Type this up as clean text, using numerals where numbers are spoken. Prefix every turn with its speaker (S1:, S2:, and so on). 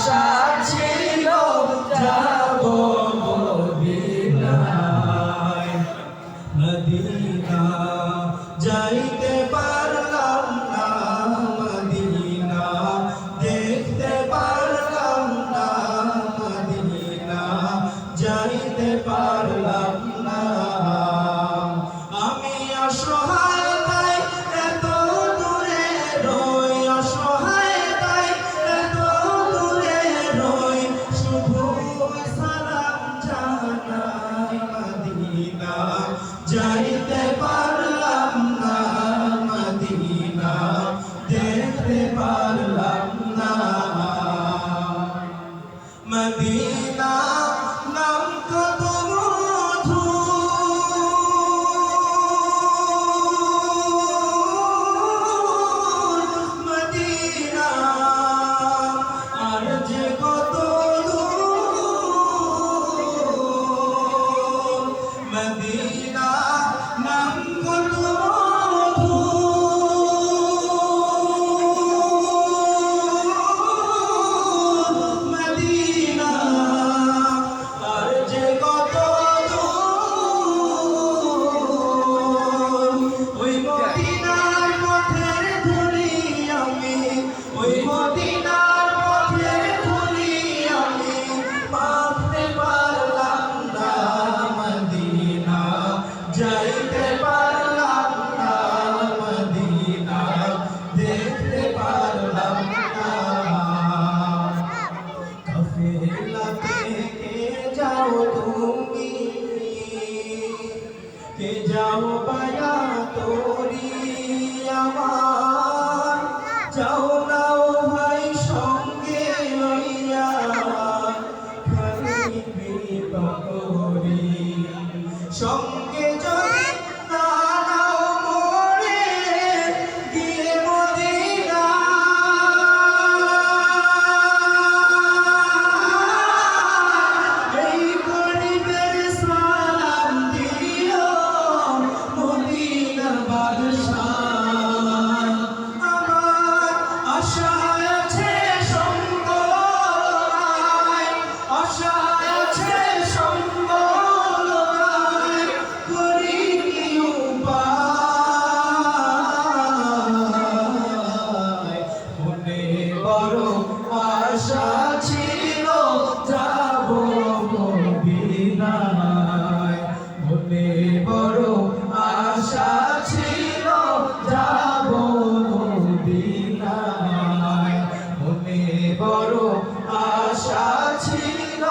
S1: আশা ছিল যাব মদিনায়। মদিনা যাইতে পারলাম না, মদিনা দেখতে পারলাম না, মদিনা যাইতে পারলাম না। আমি অসহায় তাই এত দূরে রই, অসহায় তাই এত দূরে রই, শুধু সালাম জানাই। মদিনা যাইতে পারলাম না, মদিনা দেখতে পারলাম না। মদিনা নাম কত মধু, মদিনা আর যে কত দূর। মদিনা নাম কত মধু, মদিনা আর যে কত দূর। ওই মদিনার পথের ধুলি আমি, ওই মদিনার পথের ধুলি আমি মাপতে পারলাম না। মদিনা যাইতে পারলাম না, মদিনা দেখতে পারলাম না। কাফেলা থেকে যাও তুমি, কে যাও পায়া তোরি আমার, যাও নাও ভাই সঙ্গে লইয়া, খালি বিপকরি সঙ্গে যদি না নাও মোরে গিয়ে মদিনা। এই গরিবের সালাম দিও মদিনার বাদশাহ। আমার আশা আছে সম্বল, আশা আছে সম্বল, করি কি উপায়। মনে বড় আশা ছিল যাব মদিনায়, মনে বড় আশা ছিল যাব মদিনায়, মনে বড় আশা ছিল